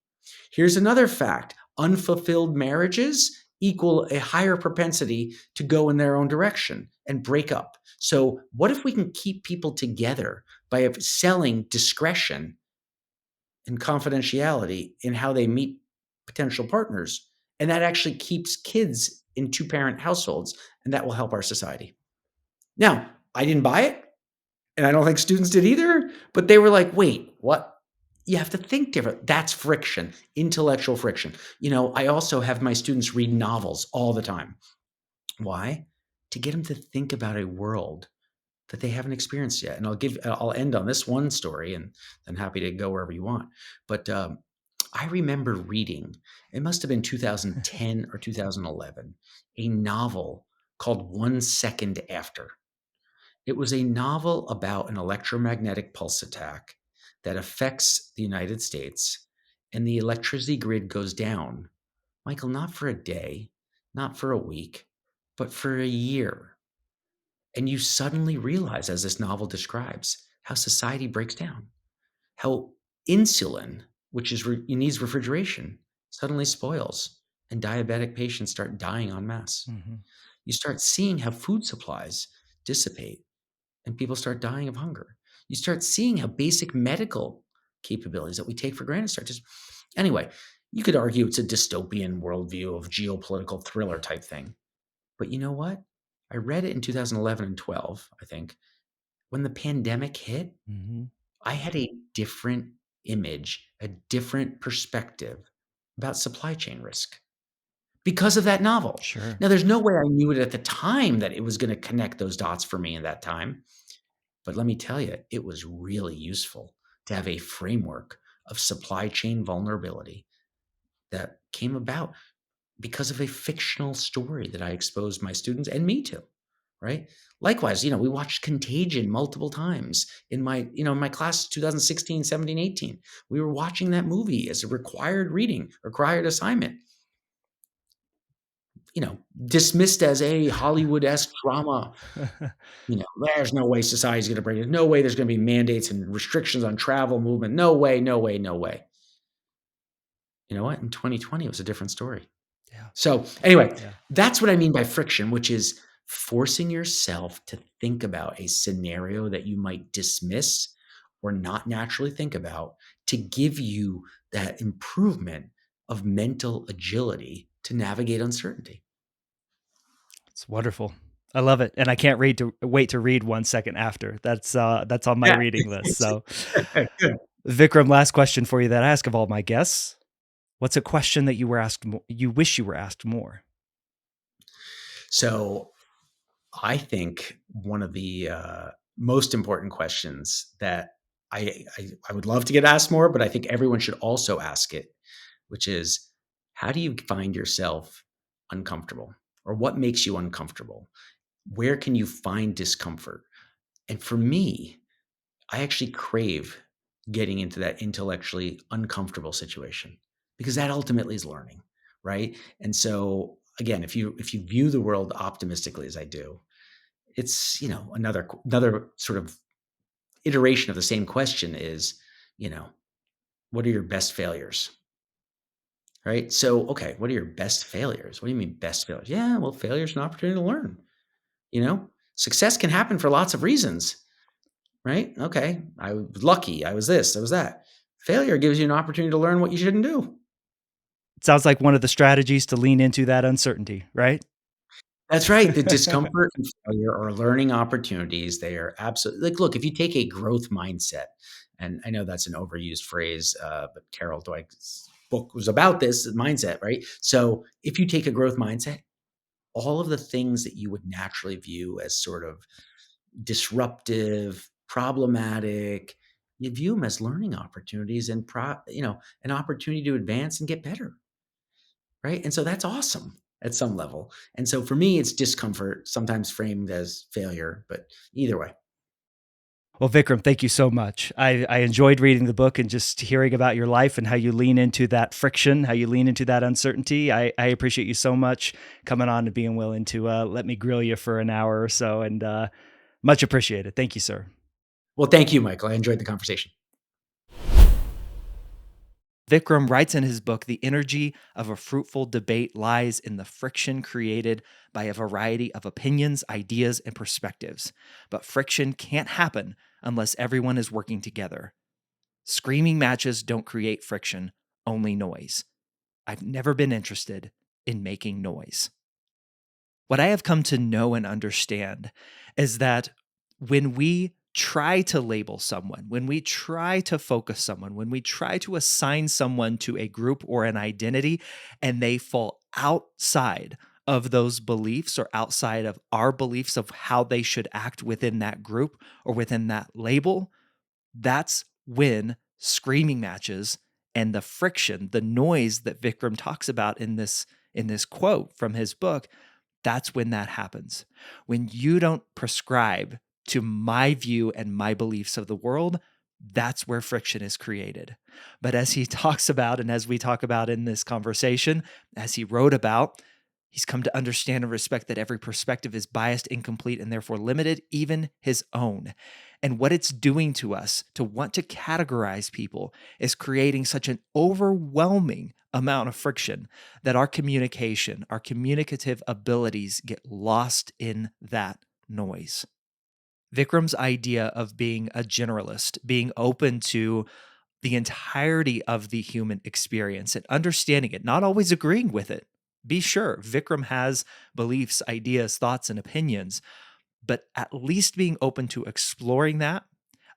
Here's another fact. Unfulfilled marriages equal a higher propensity to go in their own direction and break up. So what if we can keep people together by selling discretion and confidentiality in how they meet potential partners? And that actually keeps kids in two-parent households, and that will help our society." Now, I didn't buy it. And I don't think students did either, but they were like, "Wait, what?" You have to think different. That's friction, intellectual friction. I also have my students read novels all the time. Why? To get them to think about a world that they haven't experienced yet. And I'll end on this one story, and I'm happy to go wherever you want. But I remember reading, it must have been 2010 or 2011, a novel called One Second After. It was a novel about an electromagnetic pulse attack that affects the United States, and the electricity grid goes down. Michael, not for a day, not for a week, but for a year. And you suddenly realize, as this novel describes, how society breaks down, how insulin, which needs refrigeration, suddenly spoils, and diabetic patients start dying en masse. Mhm. You start seeing how food supplies dissipate and people start dying of hunger. You start seeing how basic medical capabilities that we take for granted start just. Anyway, you could argue it's a dystopian worldview of geopolitical thriller type thing. But you know what? I read it in 2011 and 12, I think. When the pandemic hit, Mhm. I had a different image, a different perspective about supply chain risk because of that novel. Sure. Now, there's no way I knew it at the time that it was going to connect those dots for me in that time. But let me tell you, it was really useful to have a framework of supply chain vulnerability that came about because of a fictional story that I exposed my students and me to, right? Likewise, we watched Contagion multiple times in my class 2016, 17, 18. We were watching that movie as a required reading, required assignment, dismissed as a Hollywood-esque drama. There's no way society's gonna break it. No way there's gonna be mandates and restrictions on travel movement. No way, no way, no way. You know what? In 2020, it was a different story. Yeah. So, anyway, Yeah. that's what I mean by friction, which is forcing yourself to think about a scenario that you might dismiss or not naturally think about to give you that improvement of mental agility to navigate uncertainty. It's wonderful. I love it, and I can't wait to read 1 second after. That's on my Yeah. reading list. So, Good. Vikram, last question for you that I ask of all my guests. What's a question that you wish you were asked more? So, I think one of the most important questions that I would love to get asked more, but I think everyone should also ask it, which is, How do you find yourself uncomfortable? Or what makes you uncomfortable? Where can you find discomfort? And for me, I actually crave getting into that intellectually uncomfortable situation because that ultimately is learning, right? And so again, if you view the world optimistically as I do, it's, another sort of iteration of the same question is, you know, what are your best failures? Right? So, okay, what are your best failures? What do you mean best failures? Yeah, well, failure is an opportunity to learn, you know? Success can happen for lots of reasons. Right? Okay. I was lucky. I was this, I was that. Failure gives you an opportunity to learn what you shouldn't do. It sounds like one of the strategies to lean into that uncertainty, right? That's right. The discomfort and failure are learning opportunities. They are absolutely like, look, if you take a growth mindset, and I know that's an overused phrase, but Carol Dweck's book was about this mindset, right? So if you take a growth mindset, all of the things that you would naturally view as sort of disruptive, problematic, you view them as learning opportunities and an opportunity to advance and get better, right? And so that's awesome at some level. And so for me, it's discomfort, sometimes framed as failure, but either way. Well, Vikram, thank you so much. I enjoyed reading the book and just hearing about your life and how you lean into that friction, how you lean into that uncertainty. I appreciate you so much coming on and being willing to let me grill you for an hour or so, and much appreciated. Thank you, sir. Well, thank you, Michael. I enjoyed the conversation. Vikram writes in his book, the energy of a fruitful debate lies in the friction created by a variety of opinions, ideas, and perspectives. But friction can't happen unless everyone is working together. Screaming matches don't create friction, only noise. I've never been interested in making noise. What I have come to know and understand is that when we try to label someone, when we try to focus someone, when we try to assign someone to a group or an identity, and they fall outside of those beliefs or outside of our beliefs of how they should act within that group or within that label, that's when screaming matches and the friction, the noise that Vikram talks about in this quote from his book, that's when that happens. When you don't prescribe to my view and my beliefs of the world, that's where friction is created. But as he talks about, and as we talk about in this conversation, as he wrote about, he's come to understand and respect that every perspective is biased, incomplete, and therefore limited, even his own. And what it's doing to us to want to categorize people is creating such an overwhelming amount of friction that our communication, our communicative abilities get lost in that noise. Vikram's idea of being a generalist, being open to the entirety of the human experience and understanding it, not always agreeing with it. Be sure, Vikram has beliefs, ideas, thoughts, and opinions, but at least being open to exploring that,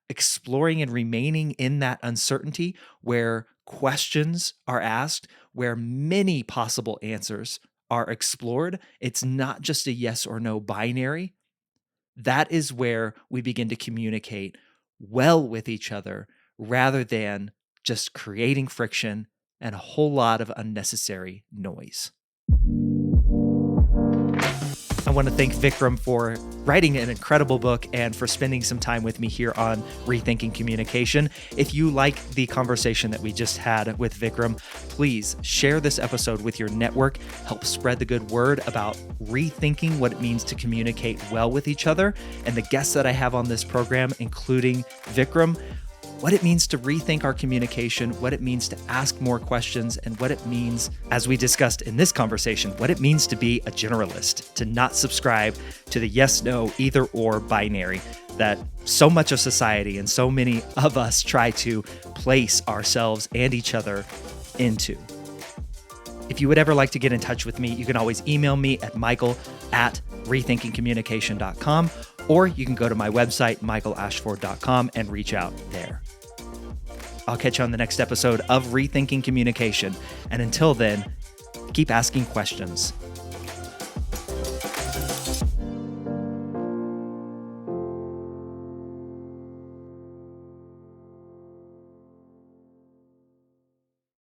exploring and remaining in that uncertainty where questions are asked, where many possible answers are explored. It's not just a yes or no binary. That is where we begin to communicate well with each other rather than just creating friction and a whole lot of unnecessary noise. I want to thank Vikram for writing an incredible book and for spending some time with me here on Rethinking Communication. If you like the conversation that we just had with Vikram, please share this episode with your network. Help spread the good word about rethinking what it means to communicate well with each other. And the guests that I have on this program, including Vikram, what it means to rethink our communication, what it means to ask more questions, and what it means, as we discussed in this conversation, what it means to be a generalist, to not subscribe to the yes, no, either or binary that so much of society and so many of us try to place ourselves and each other into. If you would ever like to get in touch with me, you can always email me at michael@rethinkingcommunication.com, or you can go to my website, michaelashford.com, and reach out there. I'll catch you on the next episode of Rethinking Communication. And until then, keep asking questions,